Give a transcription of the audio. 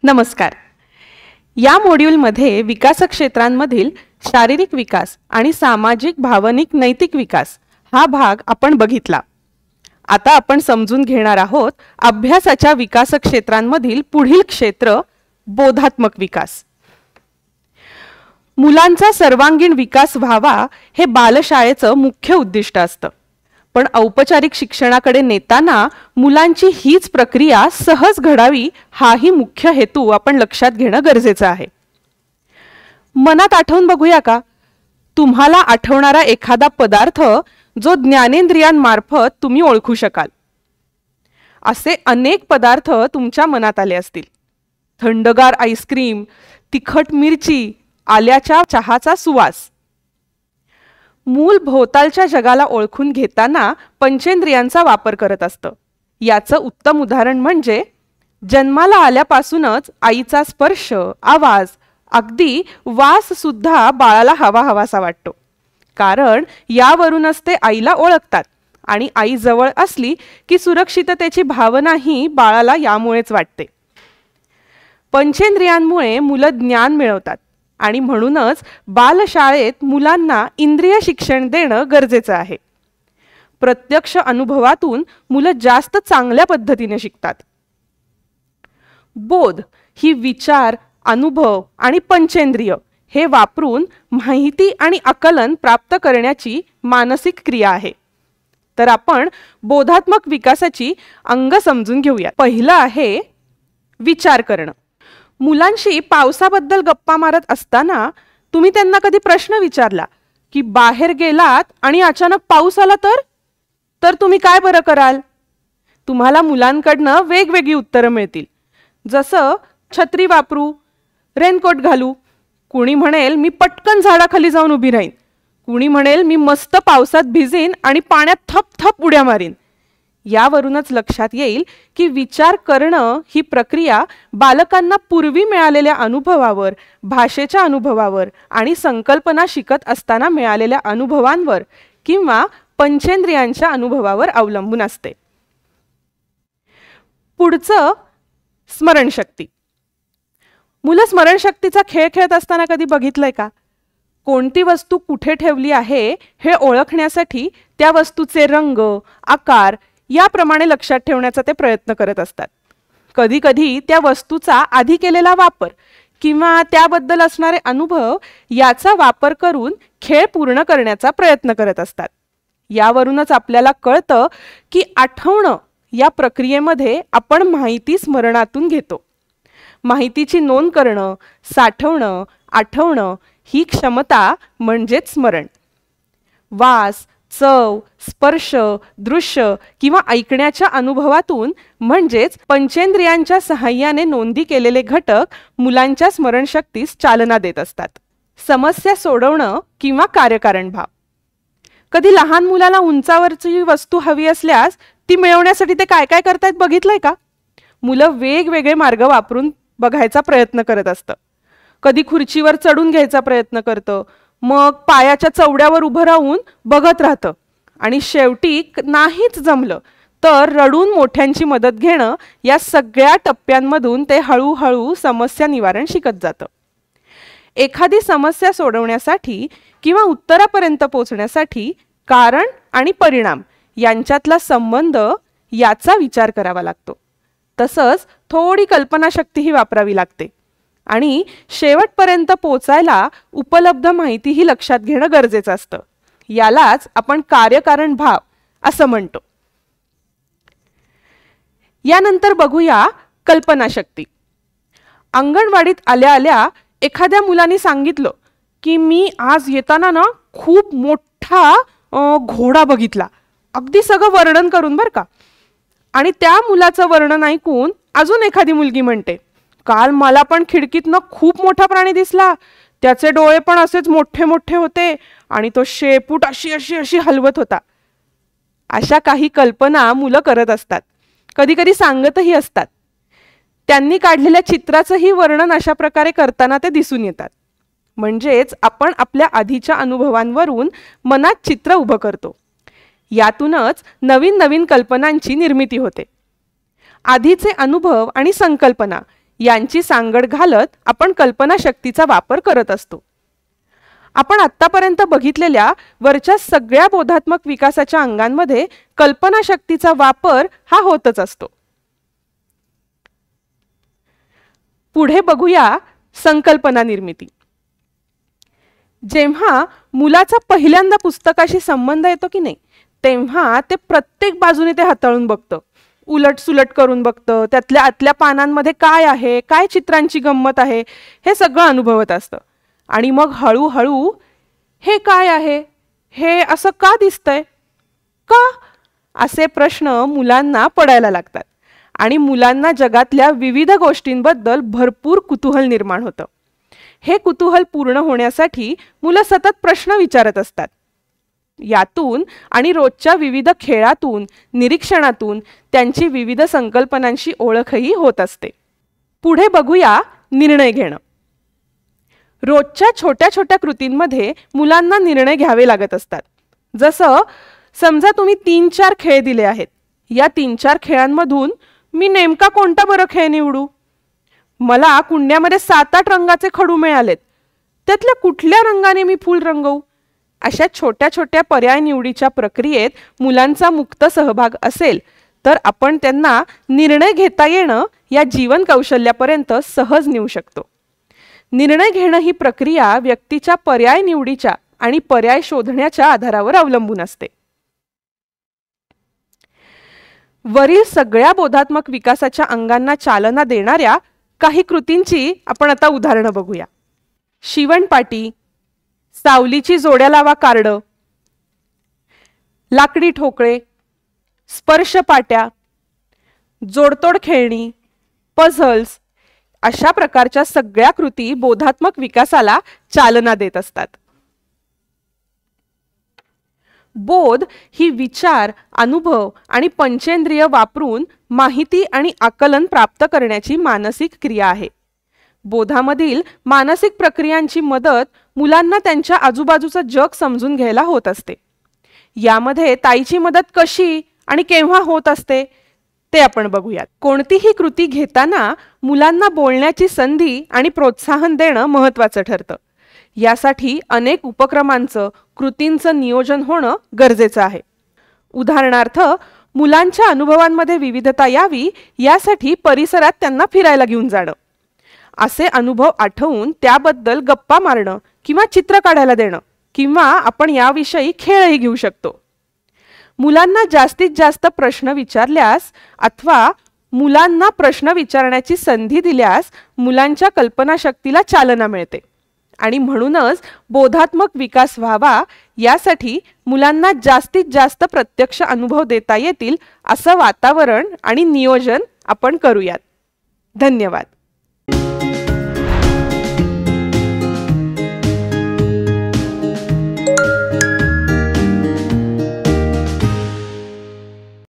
नमस्कार. या मॉड्यूलमध्ये विकास क्षेत्रांमधील शारीरिक विकास आणि सामाजिक, भावनिक, नैतिक विकास हा भाग आपण बघितला. आता आपण समजून घेणार आहोत अभ्यासाच्या विकास क्षेत्रांमधील पुढील क्षेत्र बोधात्मक विकास. मुलांचा सर्वांगीण विकास व्हावा हे बालशाळेचं मुख्य उद्दिष्ट असतं. पण औपचारिक शिक्षणाकडे नेताना मुलांची हीच प्रक्रिया सहज घडावी हाही मुख्य हेतू आपण लक्षात घेणं गरजेचं आहे. मनात आठवून बघूया का, तुम्हाला आठवणारा एखादा पदार्थ जो ज्ञानेंद्रियांमार्फत तुम्ही ओळखू शकाल. असे अनेक पदार्थ तुमच्या मनात आले असतील. थंडगार आईस्क्रीम, तिखट मिरची, आल्याच्या चहाचा सुवास. मूल भोवतालच्या जगाला ओळखून घेताना पंचेंद्रियांचा वापर करत असतं. याचं उत्तम उदाहरण म्हणजे जन्माला आल्यापासूनच आईचा स्पर्श, आवाज, अगदी वास सुद्धा बाळाला हवाहवासा वाटतो. कारण यावरूनच ते आईला ओळखतात आणि आई जवळ असली की सुरक्षिततेची भावनाही बाळाला यामुळेच वाटते. पंचेंद्रियांमुळे मुलं ज्ञान मिळवतात आणि म्हणूनच बालशाळेत मुलांना इंद्रिय शिक्षण देणं गरजेचं आहे. प्रत्यक्ष अनुभवातून मुलं जास्त चांगल्या पद्धतीने शिकतात. बोध ही विचार, अनुभव आणि पंचेंद्रिय हे वापरून माहिती आणि आकलन प्राप्त करण्याची मानसिक क्रिया आहे. तर आपण बोधात्मक विकासाची अंग समजून घेऊया. पहिलं आहे विचार करणं. मुलांशी पावसाबद्दल गप्पा मारत असताना तुम्ही त्यांना कधी प्रश्न विचारला की बाहेर गेलात आणि अचानक पाऊस आला तर तुम्ही काय बरं कराल? तुम्हाला मुलांकडनं वेगवेगळी उत्तरं मिळतील. जसं छत्री वापरू, रेनकोट घालू. कुणी म्हणेल मी पटकन झाडाखाली जाऊन उभी राहीन. कुणी म्हणेल मी मस्त पावसात भिजेन आणि पाण्यात थप थप उड्या मारीन. यावरूनच लक्षात येईल की विचार करणं ही प्रक्रिया बालकांना पूर्वी मिळालेल्या अनुभवावर, भाषेच्या अनुभवावर आणि संकल्पना शिकत असताना मिळालेल्या अनुभवांवर किंवा पंचेंद्रियांच्या अनुभवावर अवलंबून असते. पुढचं स्मरणशक्ती. मुलं स्मरणशक्तीचा खेळ खेळत असताना कधी बघितलंय का? कोणती वस्तू कुठे ठेवली आहे हे ओळखण्यासाठी त्या वस्तूचे रंग, आकार याप्रमाणे लक्षात ठेवण्याचा ते प्रयत्न करत असतात. कधी कधी त्या वस्तूचा आधी केलेला वापर किंवा त्याबद्दल असणारे अनुभव याचा वापर करून खेळ पूर्ण करण्याचा प्रयत्न करत असतात. यावरूनच आपल्याला कळतं की आठवणं या प्रक्रियेमध्ये आपण माहिती स्मरणातून घेतो. माहितीची नोंद करणं, साठवणं, आठवणं ही क्षमता म्हणजेच स्मरण. वास, चव, स्पर्श, दृश्य किंवा ऐकण्याच्या अनुभवातून म्हणजेच पंचेंद्रियांच्या सहाय्याने नोंदी केलेले घटक मुलांच्या स्मरणशक्तीस चालना देत असतात. समस्या सोडवणं किंवा कार्यकारण भाव. कधी लहान मुलाला उंचावरची वस्तू हवी असल्यास ती मिळवण्यासाठी ते काय काय करतायत बघितलंय का? मुलं वेगवेगळे मार्ग वापरून बघायचा प्रयत्न करत असतं. कधी खुर्चीवर चढून घ्यायचा प्रयत्न करतं, मग पायाच्या चवड्यावर उभं राहून बघत राहतं आणि शेवटी नाहीच जमलं तर रडून मोठ्यांची मदत घेणं. या सगळ्या टप्प्यांमधून ते हळूहळू समस्या निवारण शिकत जातं. एखादी समस्या सोडवण्यासाठी किंवा उत्तरापर्यंत पोहोचण्यासाठी कारण आणि परिणाम यांच्यातला संबंध याचा विचार करावा लागतो. तसंच थोडी कल्पनाशक्तीही वापरावी लागते आणि शेवटपर्यंत पोचायला उपलब्ध माहितीही लक्षात घेणं गरजेचं असतं. यालाच आपण कार्यकारण भाव असं म्हणतो. यानंतर बघूया कल्पनाशक्ती. अंगणवाडीत आल्या आल्या एखाद्या मुलाने सांगितलं की मी आज येताना ना खूप मोठा घोडा बघितला. अगदी सगळं वर्णन करून बरं का. आणि त्या मुलाचं वर्णन ऐकून अजून एखादी मुलगी म्हणते काल मला पण खिडकीतनं खूप मोठा प्राणी दिसला. त्याचे डोळे पण असेच मोठे मोठे होते आणि तो शेपूट अशी अशी अशी हलवत होता. अशा काही कल्पना मुलं करत असतात. कधी कधी सांगतही असतात. त्यांनी काढलेल्या चित्राचंही वर्णन अशा प्रकारे करताना ते दिसून येतात. म्हणजेच आपण आपल्या आधीच्या अनुभवांवरून मनात चित्र उभं करतो. यातूनच नवीन नवीन कल्पनांची निर्मिती होते. आधीचे अनुभव आणि संकल्पना यांची सांगड घालत आपण कल्पनाशक्तीचा वापर करत असतो. आपण आत्तापर्यंत बघितलेल्या वरच्या सगळ्या बोधात्मक विकासाच्या अंगांमध्ये कल्पनाशक्तीचा वापर हा होतच असतो. पुढे बघूया संकल्पना निर्मिती. जेव्हा मुलाचा पहिल्यांदा पुस्तकाशी संबंध येतो की नाही, तेव्हा ते प्रत्येक बाजूने ते हाताळून बघतं, उलटसुलट करून बघतं, त्यातल्या आतल्या पानांमध्ये काय आहे, काय चित्रांची गंमत आहे, हे सगळं अनुभवत असतं. आणि मग हळूहळू हे काय आहे, हे असं का दिसतंय, का, असे प्रश्न मुलांना पडायला लागतात आणि मुलांना जगातल्या विविध गोष्टींबद्दल भरपूर कुतूहल निर्माण होतं. हे कुतूहल पूर्ण होण्यासाठी मुलं सतत प्रश्न विचारत असतात. यातून आणि रोजच्या विविध खेळातून, निरीक्षणातून त्यांची विविध संकल्पनांशी ओळखही होत असते. पुढे बघूया निर्णय घेणं. रोजच्या छोट्या छोट्या कृतींमध्ये मुलांना निर्णय घ्यावे लागत असतात. जसं समजा तुम्ही 3-4 खेळ दिले आहेत. या 3-4 खेळांमधून मी नेमका कोणता बरं खेळ निवडू? मला कुंड्यामध्ये 7-8 रंगाचे खडू मिळालेत, त्यातल्या कुठल्या रंगाने मी फूल रंगवू? अशा छोट्या छोट्या पर्याय निवडीच्या प्रक्रियेत मुलांचा मुक्त सहभाग असेल तर आपण त्यांना निर्णय घेता येणं या जीवन कौशल्यापर्यंत सहज नेऊ शकतो. निर्णय घेणं ही प्रक्रिया व्यक्तीच्या पर्याय निवडीच्या आणि पर्याय शोधण्याच्या आधारावर अवलंबून असते. वरील सगळ्या बोधात्मक विकासाच्या अंगांना चालना देणाऱ्या काही कृतींची आपण आता उदाहरणं बघूया. शिवणपाटी, सावलीची जोड्या लावा कार्ड, लाकडी ठोकळे, स्पर्शपाट्या, जोडतोड खेळणी, पझल्स अशा प्रकारच्या सगळ्या कृती बोधात्मक विकासाला चालना देत असतात. बोध ही विचार, अनुभव आणि पंचेंद्रिय वापरून माहिती आणि आकलन प्राप्त करण्याची मानसिक क्रिया आहे. बोधामधील मानसिक प्रक्रियांची मदत मुलांना त्यांच्या आजूबाजूचं जग समजून घ्यायला होत असते. यामध्ये ताईची मदत कशी आणि केव्हा होत असते ते आपण बघूयात. कोणतीही कृती घेताना मुलांना बोलण्याची संधी आणि प्रोत्साहन देणं महत्त्वाचं ठरतं. यासाठी अनेक उपक्रमांचं, कृतींचं नियोजन होणं गरजेचं आहे. उदाहरणार्थ, मुलांच्या अनुभवांमध्ये विविधता यावी यासाठी परिसरात त्यांना फिरायला घेऊन जाणं, असे अनुभव आठवून त्याबद्दल गप्पा मारणं किंवा चित्र काढायला देणं, किंवा आपण याविषयी खेळही घेऊ शकतो. मुलांना जास्तीत जास्त प्रश्न विचारल्यास अथवा मुलांना प्रश्न विचारण्याची संधी दिल्यास मुलांच्या कल्पनाशक्तीला चालना मिळते आणि म्हणूनच बोधात्मक विकास व्हावा यासाठी मुलांना जास्तीत जास्त प्रत्यक्ष अनुभव देता येतील असं वातावरण आणि नियोजन आपण करूयात. धन्यवाद.